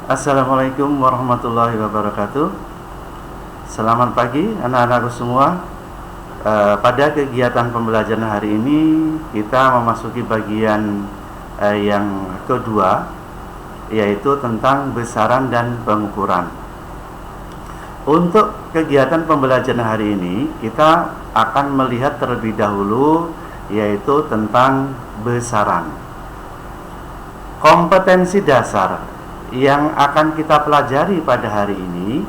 Assalamualaikum warahmatullahi wabarakatuh. Selamat pagi anak-anakku semua. Pada kegiatan pembelajaran hari ini kita memasuki bagian yang kedua, yaitu tentang besaran dan pengukuran. Untuk kegiatan pembelajaran hari ini kita akan melihat terlebih dahulu, yaitu tentang besaran. Kompetensi dasar yang akan kita pelajari pada hari ini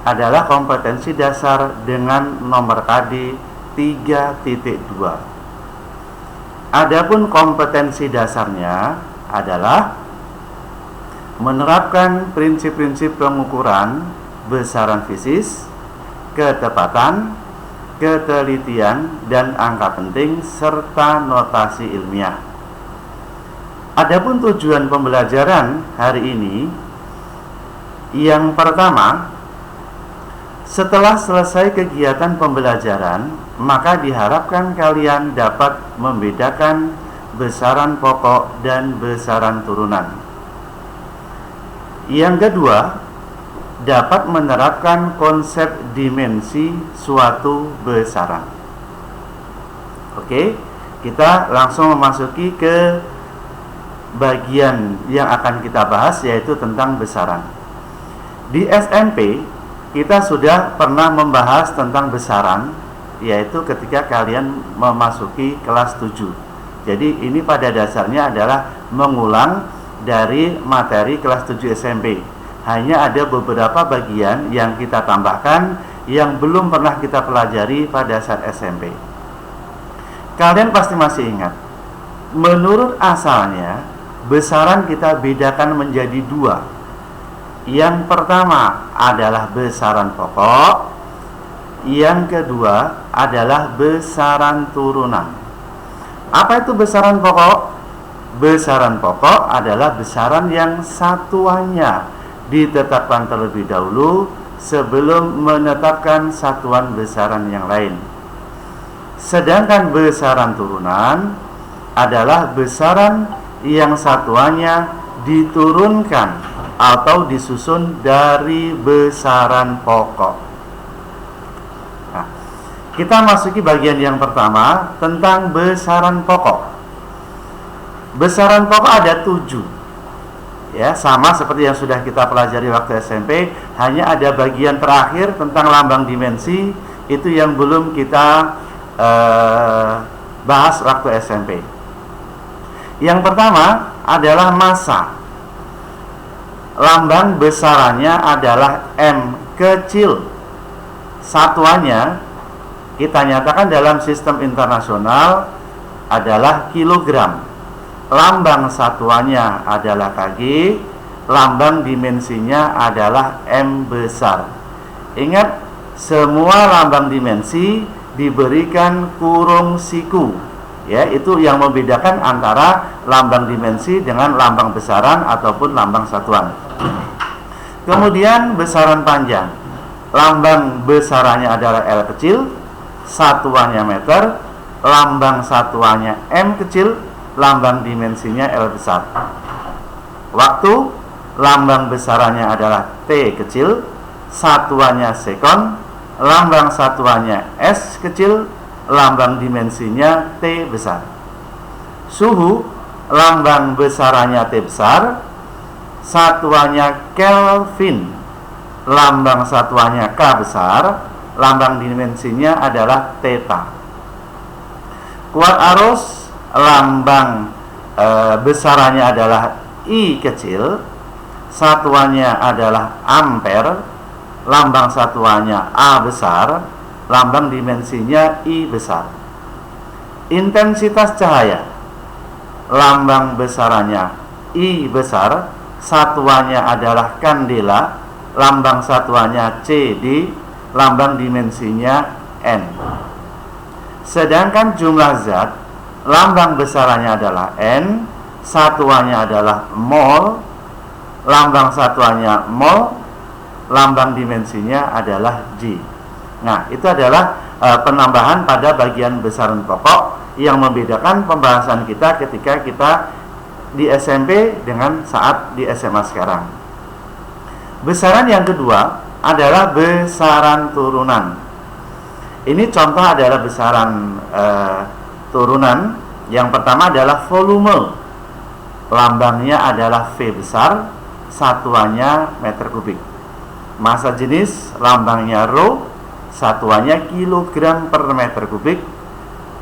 adalah kompetensi dasar dengan nomor KD 3.2. Adapun kompetensi dasarnya adalah menerapkan prinsip-prinsip pengukuran besaran fisis, ketepatan, ketelitian, dan angka penting serta notasi ilmiah. Adapun tujuan pembelajaran hari ini, yang pertama, setelah selesai kegiatan pembelajaran, maka diharapkan kalian dapat membedakan besaran pokok dan besaran turunan. Yang kedua, dapat menerapkan konsep dimensi suatu besaran. Oke, kita langsung memasuki ke bagian yang akan kita bahas, yaitu tentang besaran. Di SMP kita sudah pernah membahas tentang besaran, yaitu ketika kalian memasuki kelas 7. Jadi ini pada dasarnya adalah mengulang dari materi kelas 7 SMP. Hanya ada beberapa bagian yang kita tambahkan yang belum pernah kita pelajari pada saat SMP. Kalian pasti masih ingat, menurut asalnya besaran kita bedakan menjadi dua. Yang pertama adalah besaran pokok, yang kedua adalah besaran turunan. Apa itu besaran pokok? Besaran pokok adalah besaran yang satuannya ditetapkan terlebih dahulu sebelum menetapkan satuan besaran yang lain. Sedangkan besaran turunan adalah besaran yang satuannya diturunkan atau disusun dari besaran pokok. Nah, kita masuki bagian yang pertama tentang besaran pokok. Besaran pokok ada 7. Ya, sama seperti yang sudah kita pelajari waktu SMP, hanya ada bagian terakhir tentang lambang dimensi, itu yang belum kita bahas waktu SMP. Yang pertama adalah massa. Lambang besarannya adalah M kecil. Satuannya kita nyatakan dalam sistem internasional adalah kilogram. Lambang satuannya adalah kg. Lambang dimensinya adalah M besar. Ingat, semua lambang dimensi diberikan kurung siku. Ya, itu yang membedakan antara lambang dimensi dengan lambang besaran ataupun lambang satuan. Kemudian besaran panjang. Lambang besarannya adalah L kecil, satuannya meter, lambang satuannya M kecil, lambang dimensinya L besar. Waktu, lambang besarannya adalah T kecil, satuannya sekon, lambang satuannya S kecil, lambang dimensinya T besar. Suhu, lambang besarannya T besar, satuannya Kelvin, lambang satuannya K besar, lambang dimensinya adalah theta. Kuat arus, lambang besarannya adalah I kecil, satuannya adalah ampere, lambang satuannya A besar, lambang dimensinya I besar. Intensitas cahaya, lambang besarannya I besar, satuannya adalah kandela, lambang satuannya CD, lambang dimensinya N. Sedangkan jumlah zat, lambang besarannya adalah N, satuannya adalah mol, lambang satuannya mol, lambang dimensinya adalah G. Nah, itu adalah penambahan pada bagian besaran pokok yang membedakan pembahasan kita ketika kita di SMP dengan saat di SMA sekarang. Besaran yang kedua adalah besaran turunan. Ini contoh adalah besaran turunan. Yang pertama adalah volume. Lambangnya adalah V besar, satuannya meter kubik. Massa jenis lambangnya Rho, satuannya kilogram per meter kubik.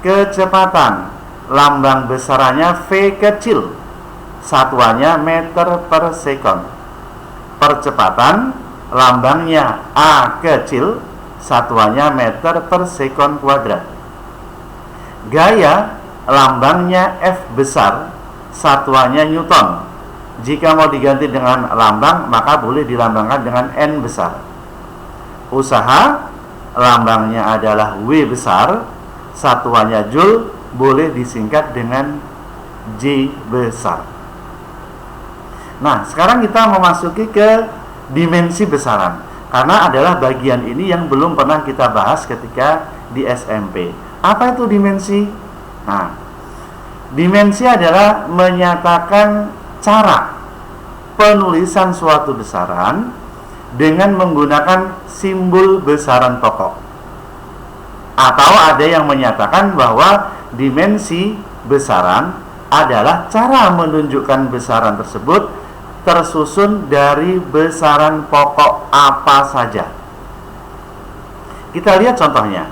Kecepatan lambang besarannya V kecil, satuannya meter per sekon. Percepatan lambangnya A kecil, satuannya meter per sekon kuadrat. Gaya lambangnya F besar, satuannya Newton. Jika mau diganti dengan lambang, maka boleh dilambangkan dengan N besar. Usaha lambangnya adalah W besar, satuannya Joule, boleh disingkat dengan J besar. Nah, sekarang kita memasuki ke dimensi besaran, karena adalah bagian ini yang belum pernah kita bahas ketika di SMP. Apa itu dimensi? Nah, dimensi adalah menyatakan cara penulisan suatu besaran dengan menggunakan simbol besaran pokok. Atau ada yang menyatakan bahwa dimensi besaran adalah cara menunjukkan besaran tersebut tersusun dari besaran pokok apa saja. Kita lihat contohnya.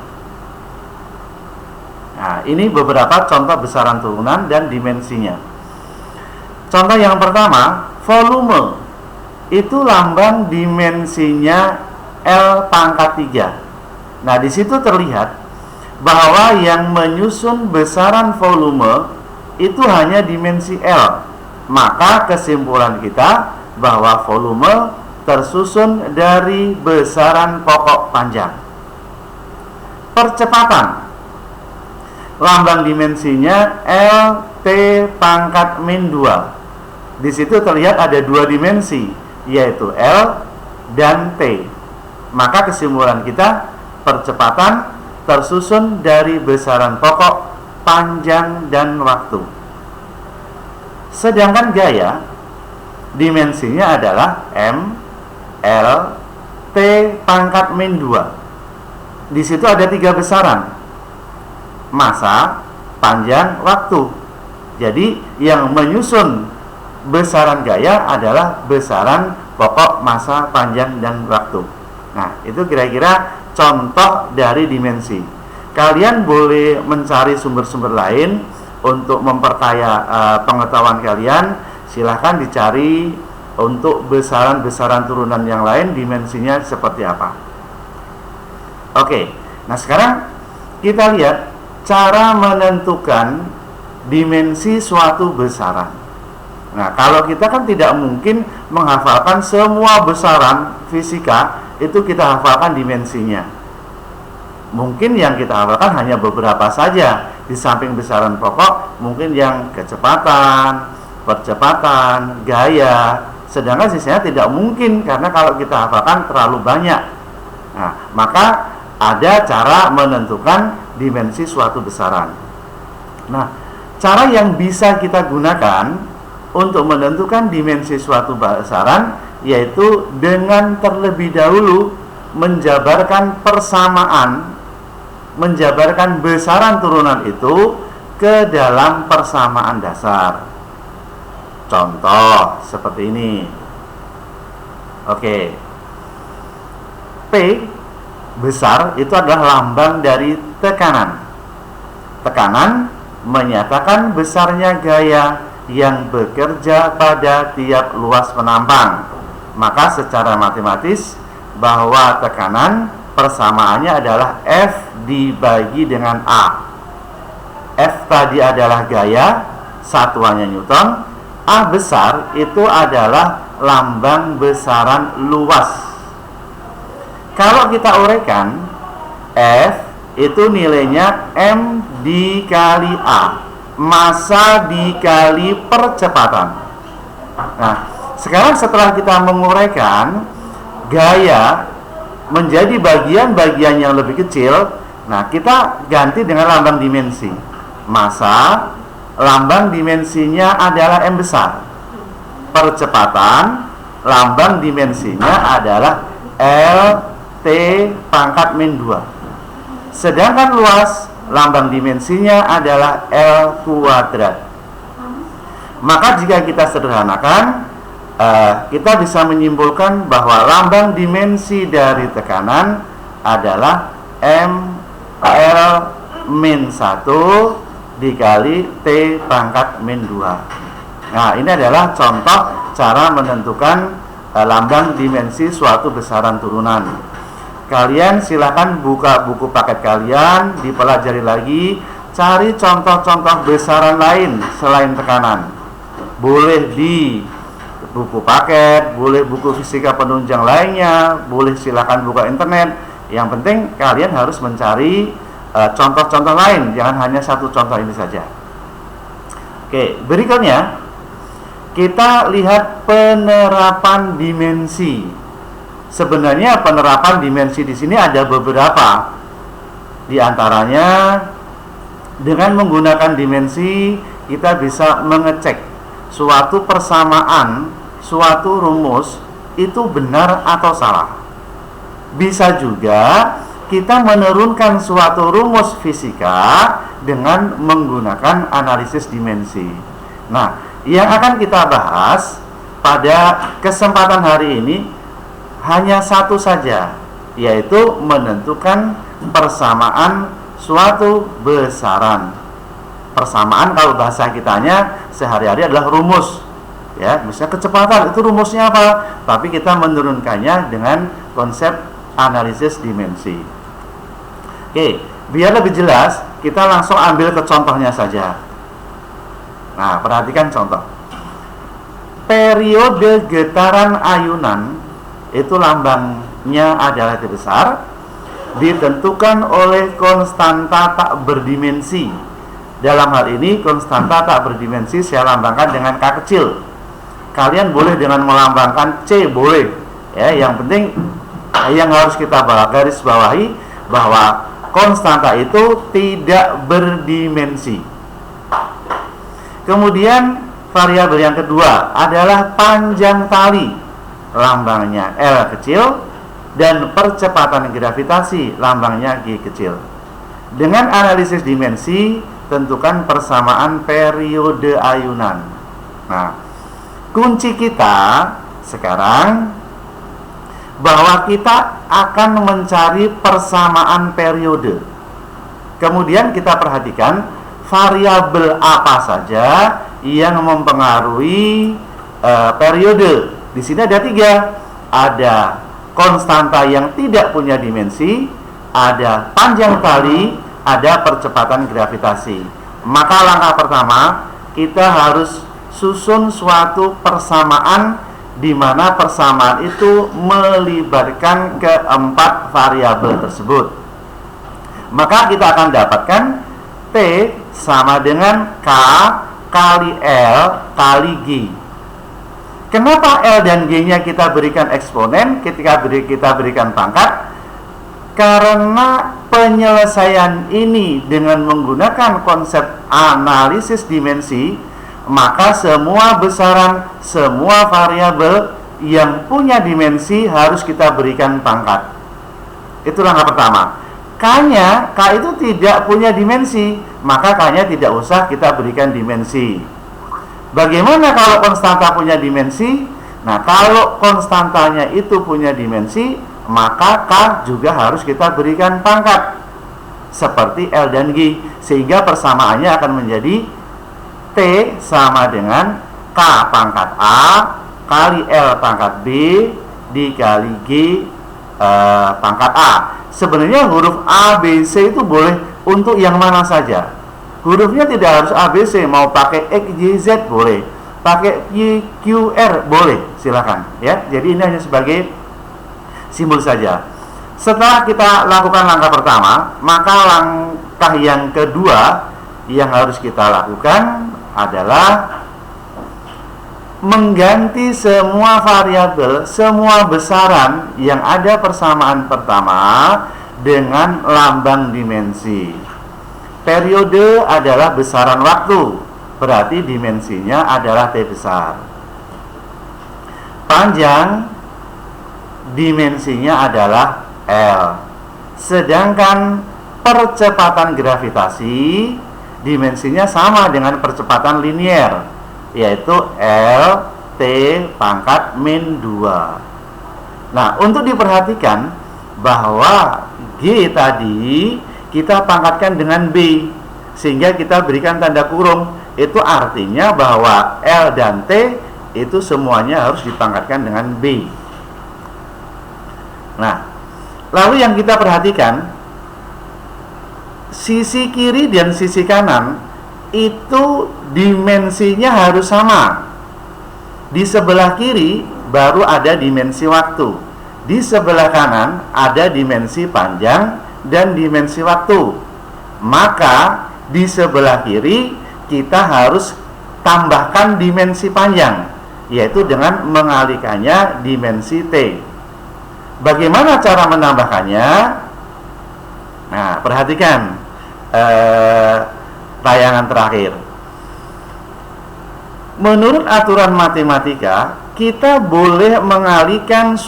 Nah, ini beberapa contoh besaran turunan dan dimensinya. Contoh yang pertama, volume. Itu lambang dimensinya L pangkat 3. Nah, di situ terlihat bahwa yang menyusun besaran volume itu hanya dimensi L. Maka kesimpulan kita bahwa volume tersusun dari besaran pokok panjang. Percepatan. Lambang dimensinya L T pangkat min 2. Di situ terlihat ada dua dimensi, yaitu L dan T. Maka kesimpulan kita, percepatan tersusun dari besaran pokok, panjang, dan waktu. Sedangkan gaya, dimensinya adalah M, L, T pangkat min 2. Di situ ada tiga besaran, massa, panjang, waktu. Jadi yang menyusun besaran gaya adalah besaran pokok, massa, panjang, dan waktu. Nah, itu kira-kira contoh dari dimensi. Kalian boleh mencari sumber-sumber lain untuk memperkaya pengetahuan kalian. Silahkan dicari untuk besaran-besaran turunan yang lain, dimensinya seperti apa. Oke, nah sekarang kita lihat cara menentukan dimensi suatu besaran. Nah, kalau kita kan tidak mungkin menghafalkan semua besaran fisika, itu kita hafalkan dimensinya. Mungkin yang kita hafalkan hanya beberapa saja. Di samping besaran pokok, mungkin yang kecepatan, percepatan, gaya. Sedangkan sisanya tidak mungkin, karena kalau kita hafalkan terlalu banyak. Nah, maka ada cara menentukan dimensi suatu besaran. Nah, cara yang bisa kita gunakan untuk menentukan dimensi suatu besaran yaitu dengan terlebih dahulu menjabarkan persamaan, menjabarkan besaran turunan itu ke dalam persamaan dasar. Contoh seperti ini. Oke. P besar itu adalah lambang dari tekanan. Tekanan menyatakan besarnya gaya yang bekerja pada tiap luas penampang. Maka secara matematis bahwa tekanan persamaannya adalah F dibagi dengan A. F tadi adalah gaya, satuannya Newton. A besar itu adalah lambang besaran luas. Kalau kita uraikan, F itu nilainya M dikali A, massa dikali percepatan. Nah, sekarang setelah kita menguraikan gaya menjadi bagian-bagian yang lebih kecil, nah kita ganti dengan lambang dimensi. Massa, lambang dimensinya adalah M besar. Percepatan, lambang dimensinya adalah LT pangkat min 2. Sedangkan luas, lambang dimensinya adalah L kuadrat. Maka jika kita sederhanakan, kita bisa menyimpulkan bahwa lambang dimensi dari tekanan adalah ML min 1 dikali T pangkat min 2. Nah, ini adalah contoh cara menentukan lambang dimensi suatu besaran turunan. Kalian silakan buka buku paket kalian, dipelajari lagi, cari contoh-contoh besaran lain selain tekanan. Boleh di buku paket, boleh buku fisika penunjang lainnya, boleh silakan buka internet. Yang penting kalian harus mencari contoh-contoh lain, jangan hanya satu contoh ini saja. Oke, berikutnya kita lihat penerapan dimensi. Sebenarnya penerapan dimensi di sini ada beberapa. Di antaranya dengan menggunakan dimensi kita bisa mengecek suatu persamaan, suatu rumus itu benar atau salah. Bisa juga kita menurunkan suatu rumus fisika dengan menggunakan analisis dimensi. Nah, yang akan kita bahas pada kesempatan hari ini hanya satu saja, yaitu menentukan persamaan suatu besaran. Persamaan kalau bahasa kitanya sehari-hari adalah rumus. Ya, misalnya kecepatan itu rumusnya apa? Tapi kita menurunkannya dengan konsep analisis dimensi. Oke, biar lebih jelas, kita langsung ambil ke contohnya saja. Nah, perhatikan contoh. Periode getaran ayunan itu lambangnya adalah T besar, ditentukan oleh konstanta tak berdimensi. Dalam hal ini konstanta tak berdimensi saya lambangkan dengan K kecil. Kalian boleh dengan melambangkan C, boleh. Ya, yang penting yang harus kita garis bawahi bahwa konstanta itu tidak berdimensi. Kemudian variabel yang kedua adalah panjang tali, lambangnya L kecil, dan percepatan gravitasi, lambangnya G kecil. Dengan analisis dimensi, tentukan persamaan periode ayunan. Nah, kunci kita sekarang bahwa kita akan mencari persamaan periode. Kemudian kita perhatikan variabel apa saja yang mempengaruhi periode. Di sini ada 3. Ada konstanta yang tidak punya dimensi, ada panjang tali, ada percepatan gravitasi. Maka langkah pertama, kita harus susun suatu persamaan di mana persamaan itu melibatkan keempat variabel tersebut. Maka kita akan dapatkan T sama dengan K kali L kali G. Kenapa L dan G-nya kita berikan eksponen ketika kita berikan pangkat? Karena penyelesaian ini dengan menggunakan konsep analisis dimensi, maka semua besaran, semua variabel yang punya dimensi harus kita berikan pangkat. Itu langkah pertama. K-nya, K itu tidak punya dimensi, maka K-nya tidak usah kita berikan dimensi. Bagaimana kalau konstanta punya dimensi? Nah, kalau konstantanya itu punya dimensi, maka K juga harus kita berikan pangkat seperti L dan G, sehingga persamaannya akan menjadi T sama dengan K pangkat A kali L pangkat B dikali G pangkat A. Sebenarnya huruf A, B, C itu boleh untuk yang mana saja. Hurufnya tidak harus A, B, C. Mau pakai X, Y, Z boleh, pakai Y, Q, R boleh, silakan ya. Jadi ini hanya sebagai simbol saja. Setelah kita lakukan langkah pertama, maka langkah yang kedua yang harus kita lakukan adalah mengganti semua variabel, semua besaran yang ada persamaan pertama dengan lambang dimensi. Periode adalah besaran waktu, berarti dimensinya adalah T besar. panjang dimensinya adalah L. Sedangkan percepatan gravitasi dimensinya sama dengan percepatan linier, yaitu L T pangkat min 2. Nah, untuk diperhatikan bahwa G tadi kita pangkatkan dengan B, sehingga kita berikan tanda kurung. Itu artinya bahwa L dan T itu semuanya harus dipangkatkan dengan B. Nah, lalu yang kita perhatikan, sisi kiri dan sisi kanan itu dimensinya harus sama. Di sebelah kiri baru ada dimensi waktu, di sebelah kanan ada dimensi panjang dan dimensi waktu. Maka di sebelah kiri kita harus tambahkan dimensi panjang, yaitu dengan mengalihkannya dimensi T. Bagaimana cara menambahkannya? Nah, perhatikan tayangan terakhir. Menurut aturan matematika, kita boleh mengalihkan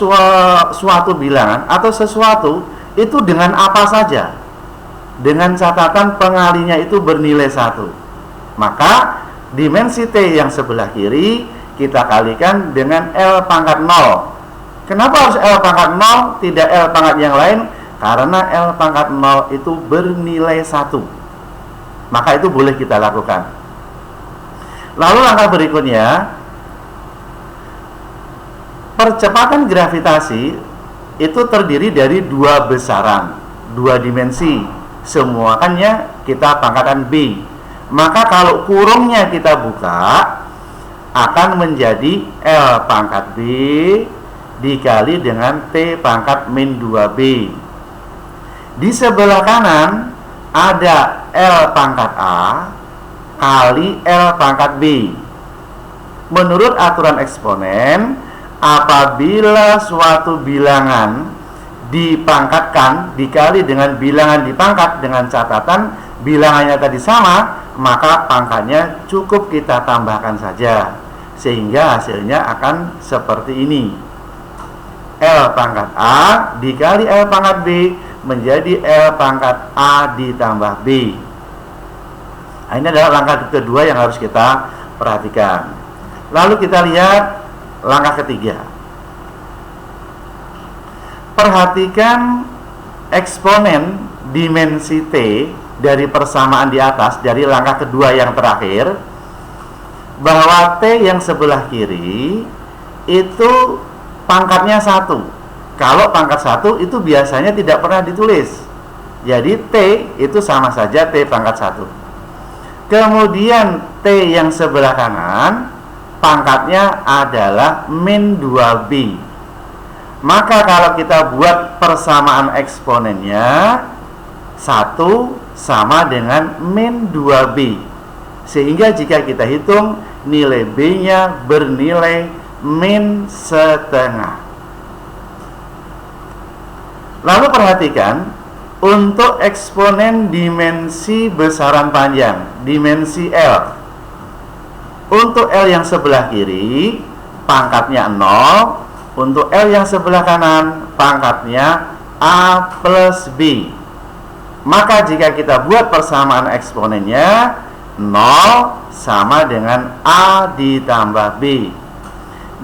suatu bilangan atau sesuatu itu dengan apa saja, dengan catatan pengalinya itu bernilai 1. Maka dimensi T yang sebelah kiri kita kalikan dengan L pangkat 0. Kenapa harus L pangkat 0, tidak L pangkat yang lain? Karena L pangkat 0 itu bernilai 1. Maka itu boleh kita lakukan. Lalu langkah berikutnya, percepatan gravitasi itu terdiri dari 2 besaran, 2 dimensi. Semuanya kita pangkatkan B. Maka kalau kurungnya kita buka, akan menjadi L pangkat B dikali dengan T pangkat min 2B. Di sebelah kanan ada L pangkat A kali L pangkat B. Menurut aturan eksponen, apabila suatu bilangan dipangkatkan dikali dengan bilangan dipangkat dengan catatan bilangannya tadi sama, maka pangkatnya cukup kita tambahkan saja, sehingga hasilnya akan seperti ini. L pangkat A dikali L pangkat B menjadi L pangkat A ditambah B. Nah, ini adalah langkah kedua yang harus kita perhatikan. Lalu kita lihat langkah ketiga. Perhatikan eksponen dimensi T dari persamaan di atas, dari langkah kedua yang terakhir, bahwa T yang sebelah kiri itu pangkatnya 1. Kalau pangkat 1 itu biasanya tidak pernah ditulis. Jadi T itu sama saja T pangkat 1. Kemudian T yang sebelah kanan pangkatnya adalah min 2B. Maka kalau kita buat persamaan eksponennya, 1 sama dengan min 2B. Sehingga jika kita hitung, nilai B-nya bernilai min setengah. Lalu perhatikan, untuk eksponen dimensi besaran panjang, dimensi L. Untuk L yang sebelah kiri, pangkatnya 0. Untuk L yang sebelah kanan, pangkatnya A plus B. Maka jika kita buat persamaan eksponennya, 0 sama dengan A ditambah B.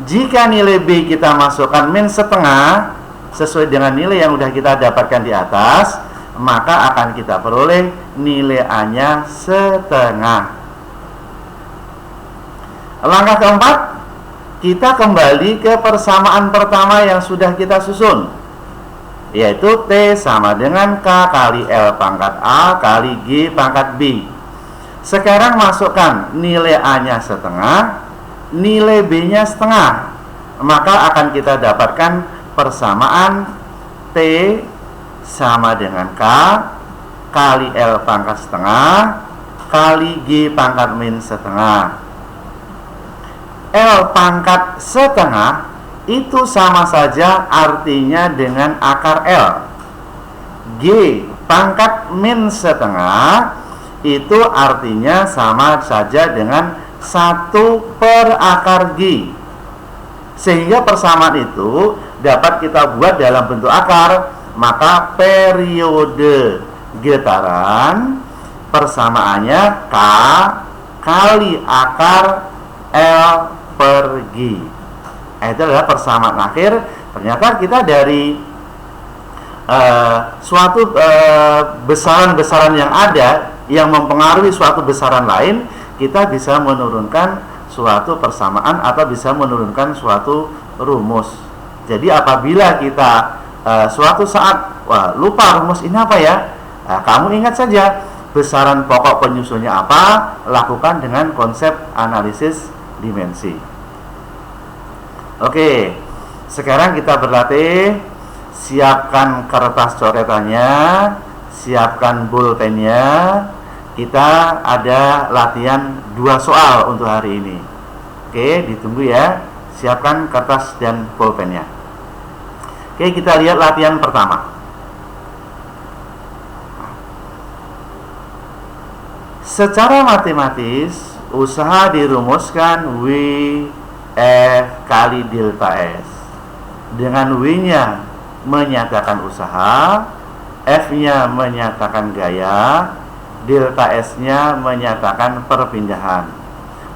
Jika nilai B kita masukkan min setengah, sesuai dengan nilai yang sudah kita dapatkan di atas, maka akan kita peroleh nilai A-nya setengah. Langkah keempat, kita kembali ke persamaan pertama yang sudah kita susun, yaitu T sama dengan K kali L pangkat A kali G pangkat B. Sekarang masukkan nilai A-nya setengah, nilai B-nya setengah. Maka akan kita dapatkan persamaan T sama dengan K kali L pangkat setengah kali G pangkat min setengah. L pangkat setengah itu sama saja artinya dengan akar L. G pangkat min setengah itu artinya sama saja dengan 1 per akar G. Sehingga persamaan itu dapat kita buat dalam bentuk akar. Maka periode getaran persamaannya K kali akar L per G. Itu adalah persamaan akhir. Ternyata kita dari suatu besaran-besaran yang ada yang mempengaruhi suatu besaran lain, kita bisa menurunkan suatu persamaan atau bisa menurunkan suatu rumus. Jadi apabila kita suatu saat lupa rumus ini apa ya, kamu ingat saja besaran pokok penyusunnya apa, lakukan dengan konsep analisis dimensi. Oke, sekarang kita berlatih. Siapkan kertas coretannya, siapkan pulpennya. Kita ada latihan 2 soal untuk hari ini. Oke, ditunggu ya. Siapkan kertas dan pulpennya. Oke, kita lihat latihan pertama. Secara matematis, usaha dirumuskan W F kali delta S. Dengan W-nya menyatakan usaha, F-nya menyatakan gaya, delta S-nya menyatakan perpindahan.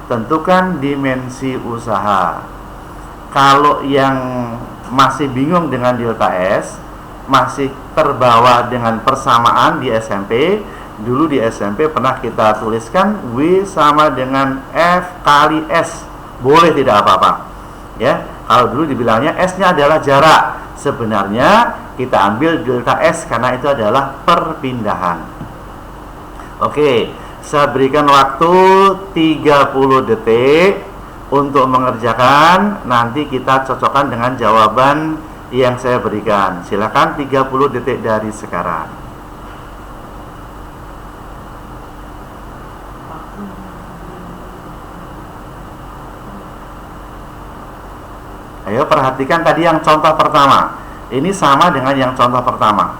Tentukan dimensi usaha. Kalau yang masih bingung dengan delta S, masih terbawa dengan persamaan di SMP. Dulu di SMP pernah kita tuliskan W sama dengan F kali S. Boleh, tidak apa-apa. Ya, kalau dulu dibilangnya S-nya adalah jarak. Sebenarnya kita ambil delta S karena itu adalah perpindahan. Oke, saya berikan waktu 30 detik untuk mengerjakan. Nanti kita cocokkan dengan jawaban yang saya berikan. Silakan 30 detik dari sekarang. Ayo perhatikan tadi yang contoh pertama. Ini sama dengan yang contoh pertama.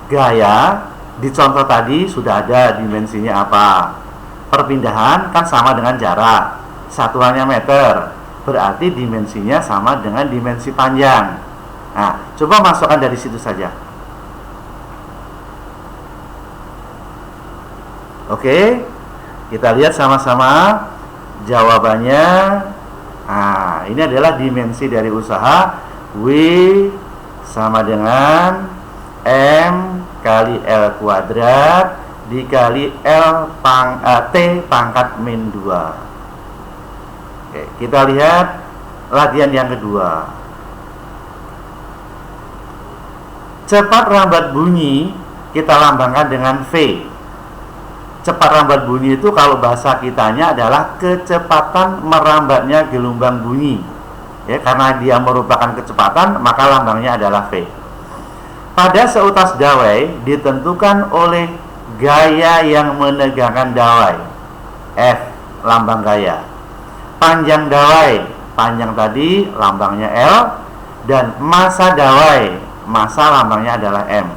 Gaya di contoh tadi sudah ada dimensinya apa. Perpindahan kan sama dengan jarak, satuannya meter. Berarti dimensinya sama dengan dimensi panjang. Nah, coba masukkan dari situ saja. Oke, kita lihat sama-sama jawabannya. Nah, ini adalah dimensi dari usaha. W sama dengan M kali L kuadrat dikali T pangkat min 2. Oke, kita lihat latihan yang kedua. Cepat rambat bunyi kita lambangkan dengan V. Cepat rambat bunyi itu kalau bahasa kitanya adalah kecepatan merambatnya gelombang bunyi. Ya, karena dia merupakan kecepatan, maka lambangnya adalah V. Pada seutas dawai ditentukan oleh gaya yang menegakkan dawai. F, lambang gaya. Panjang dawai, panjang tadi lambangnya L. Dan massa dawai, massa lambangnya adalah M.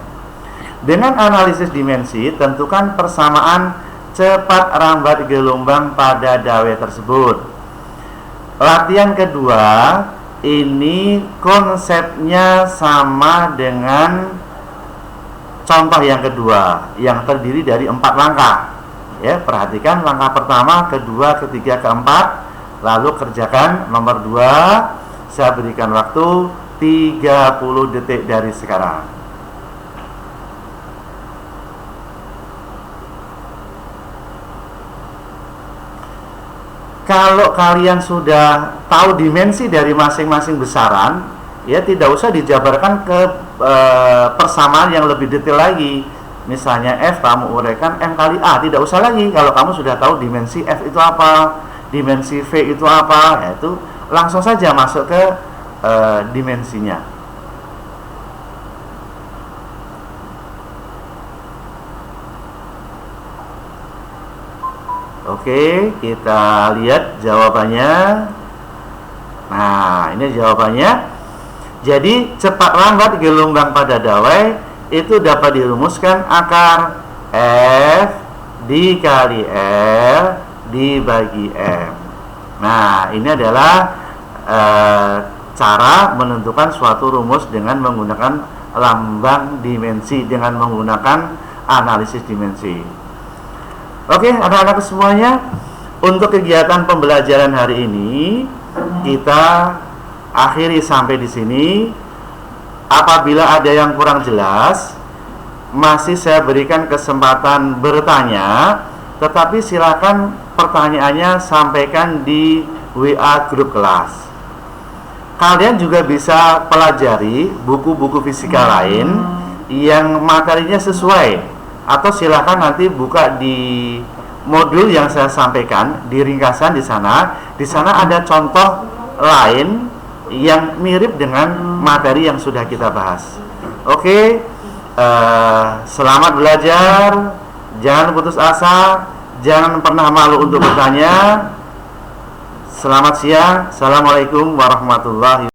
Dengan analisis dimensi, tentukan persamaan cepat rambat gelombang pada dawai tersebut. Latihan kedua, ini konsepnya sama dengan contoh yang kedua, yang terdiri dari 4 langkah. Ya, perhatikan langkah pertama, kedua, ketiga, keempat. Lalu kerjakan nomor 2. Saya berikan waktu 30 detik dari sekarang. Kalau kalian sudah tahu dimensi dari masing-masing besaran, ya tidak usah dijabarkan ke persamaan yang lebih detail lagi. Misalnya F kamu uraikan M kali A, tidak usah lagi. Kalau kamu sudah tahu dimensi F itu apa, dimensi V itu apa, ya itu langsung saja masuk ke dimensinya. Oke, kita lihat jawabannya. Nah, ini jawabannya. Jadi, cepat lambat gelombang pada dawai itu dapat dirumuskan akar F dikali L dibagi M. Nah, ini adalah cara menentukan suatu rumus dengan menggunakan lambang dimensi, dengan menggunakan analisis dimensi. Oke, anak-anak semuanya, untuk kegiatan pembelajaran hari ini kita akhiri sampai di sini. Apabila ada yang kurang jelas, masih saya berikan kesempatan bertanya, tetapi silakan pertanyaannya sampaikan di WA grup kelas. Kalian juga bisa pelajari buku-buku fisika lain yang materinya sesuai, atau silakan nanti buka di modul yang saya sampaikan di ringkasan di sana. Di sana ada contoh lain yang mirip dengan materi yang sudah kita bahas. Oke, selamat belajar, jangan putus asa, jangan pernah malu untuk bertanya. Selamat siang. Assalamualaikum warahmatullahi wabarakatuh.